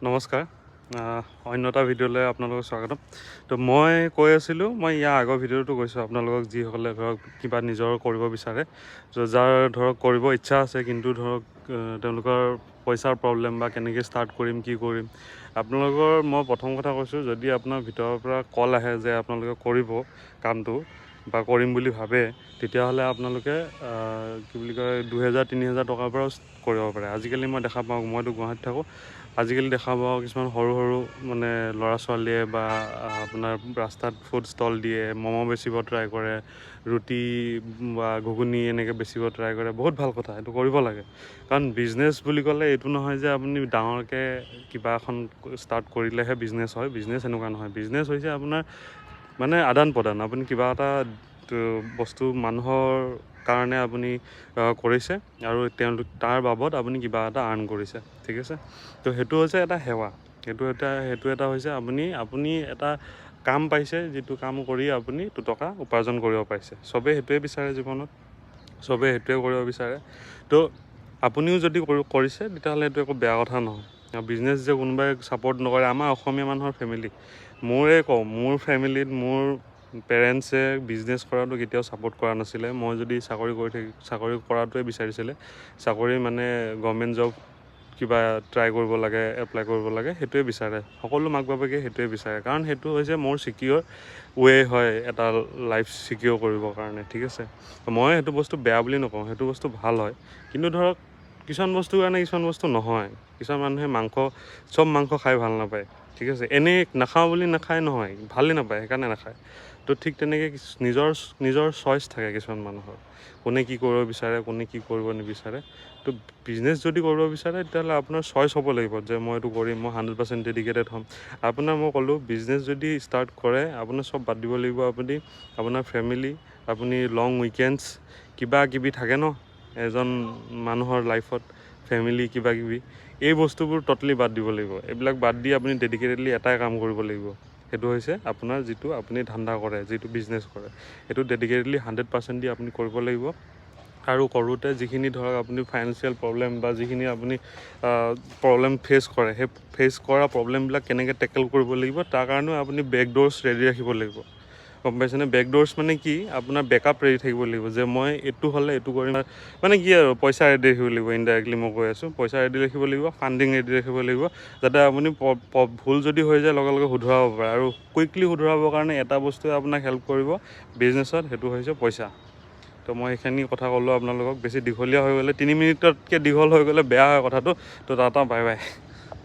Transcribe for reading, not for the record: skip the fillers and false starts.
নমস্কাৰ অন্য এটা ভিডিঅ'লৈ আপোনালোকক স্বাগতম। তো মই কৈ আছিলোঁ, মই ইয়াৰ আগৰ ভিডিঅ'টো কৈছোঁ আপোনালোকক, যিসকলে ধৰক কিবা নিজৰ কৰিব বিচাৰে, যাৰ ধৰক কৰিব ইচ্ছা আছে কিন্তু ধৰক তেওঁলোকৰ পইচাৰ প্ৰব্লেম বা কেনেকৈ ষ্টাৰ্ট কৰিম কি কৰিম। আপোনালোকৰ মই প্ৰথম কথা কৈছোঁ, যদি আপোনাৰ ভিতৰৰ পৰা কল আহে যে আপোনালোকে কৰিব কামটো বা কৰিম বুলি ভাবে, তেতিয়াহ'লে আপোনালোকে কি বুলি কয় 2000-3000 টকাৰ পৰাও কৰিব পাৰে। আজিকালি মই দেখা পাওঁ, মইতো গুৱাহাটীত থাকোঁ, আজিকালি দেখা পাওঁ কিছুমান সৰু সৰু মানে ল'ৰা ছোৱালীয়ে বা আপোনাৰ ৰাস্তাত ফুড ষ্টল দিয়ে, ম'ম' বেচিব ট্ৰাই কৰে, ৰুটি বা ঘুগুনি এনেকৈ বেচিব ট্ৰাই কৰে। বহুত ভাল কথা, এইটো কৰিব লাগে। কাৰণ বিজনেছ বুলি ক'লে এইটো নহয় যে আপুনি ডাঙৰকৈ কিবা এখন ষ্টাৰ্ট কৰিলেহে বিজনেছ হয়। বিজনেছ এনেকুৱা নহয়, বিজনেছ হৈছে আপোনাৰ মানে আদান প্ৰদান। আপুনি কিবা এটা বস্তু মানুহৰ কাৰণে আপুনি কৰিছে আৰু তাৰ বাবদ আপুনি কিবা এটা আৰ্ণ কৰিছে, ঠিক আছে। তো সেইটো হৈছে এটা সেৱা, সেইটো এটা হৈছে আপুনি এটা কাম পাইছে, যিটো কাম কৰি আপুনি দুটকা উপাৰ্জন কৰিব পাৰিছে। চবেই সেইটোৱে বিচাৰে জীৱনত, চবেই সেইটোৱে কৰিব বিচাৰে। তো আপুনিও যদি কৰিছে তেতিয়াহ'লে এইটো একো বেয়া কথা নহয়। বিজনেছ যে কোনোবাই ছাপৰ্ট নকৰে, আমাৰ অসমীয়া মানুহৰ ফেমিলি, মোৰে কওঁ, মোৰ ফেমিলিত মোৰ পেৰেণ্টছে বিজনেছ কৰাটো কেতিয়াও ছাপোৰ্ট কৰা নাছিলে। মই যদি চাকৰি কৰাটোৱে বিচাৰিছিলে, চাকৰি মানে গভৰ্ণমেণ্ট জব কিবা ট্ৰাই কৰিব লাগে, এপ্লাই কৰিব লাগে, সেইটোৱে বিচাৰে। সকলো মাক বাপেকে সেইটোৱে বিচাৰে, কাৰণ সেইটো হৈছে মোৰ ছিকিয়ৰ ৱে হয়, এটা লাইফ ছিকিয়ৰ কৰিবৰ কাৰণে, ঠিক আছে। মই সেইটো বস্তু বেয়া বুলি নকওঁ, সেইটো বস্তু ভাল হয়। কিন্তু ধৰক কিছুমান বস্তুৰ কাৰণে কিছুমান বস্তু নহয়। কিছুমান মানুহে চব মাংস খাই ভাল নাপায়, ঠিক আছে। এনেই নাখাওঁ বুলি নাখায় নহয়, ভালেই নাপায় সেইকাৰণে নাখায়। তো ঠিক তেনেকৈ নিজৰ চইচ থাকে কিছুমান মানুহৰ, কোনে কি কৰিব বিচাৰে, কোনে কি কৰিব নিবিচাৰে। তো বিজনেছ যদি কৰিব বিচাৰে তেতিয়াহ'লে আপোনাৰ চইচ হ'ব লাগিব যে মই এইটো কৰিম, মই 100% ডেডিকেটেড হ'ম। মই ক'লোঁ, বিজনেছ যদি ষ্টাৰ্ট কৰে আপোনাৰ চব বাদ দিব লাগিব। আপোনাৰ ফেমিলি, আপুনি লং উইকেণ্ডছ কিবা কিবি থাকে ন এজন মানুহৰ লাইফত, ফেমিলি কিবা কিবি, এই বস্তুবোৰ ট'টেলি বাদ দিব লাগিব। এইবিলাক বাদ দি আপুনি ডেডিকেটেডলি এটাই কাম কৰিব লাগিব, সেইটো হৈছে আপোনাৰ যিটো আপুনি ধান্দা কৰে, যিটো বিজনেছ কৰে, সেইটো ডেডিকেটেডলি 100% দি আপুনি কৰিব লাগিব। আৰু কৰোঁতে যিখিনি ধৰক আপুনি ফাইনেন্সিয়েল প্ৰব্লেম বা যিখিনি আপুনি প্ৰব্লেম ফেচ কৰে, সেই ফেচ কৰা প্ৰব্লেমবিলাক কেনেকৈ টেকেল কৰিব লাগিব, তাৰ কাৰণেও আপুনি বেকড'ৰ্ছ ৰেডি ৰাখিব লাগিব, গম পাইছেনে। বেকড'ৰ্ছ মানে কি, আপোনাৰ বেকআপ ৰেডি থাকিব লাগিব, যে মই এইটো হ'লে এইটো কৰিম। মানে কি আৰু পইচা ৰেডি ৰাখিব লাগিব, ইনডাইৰেক্টলি মই কৈ আছোঁ, পইচা ৰেডি ৰাখিব লাগিব, ফাণ্ডিং ৰেডি ৰাখিব লাগিব, যাতে আপুনি ভুল যদি হৈ যায় লগে লগে শুধৰাব পাৰে। আৰু কুইকলি শুধৰাবৰ কাৰণে এটা বস্তুৱে আপোনাক হেল্প কৰিব বিজনেছত, সেইটো হৈছে পইচা। তো মই সেইখিনি কথা ক'লোঁ আপোনালোকক। বেছি দীঘলীয়া হৈ গ'লে, 3 মিনিটতকৈ দীঘল হৈ গ'লে বেয়া হয় কথাটো। তো টাটা, বাই বাই।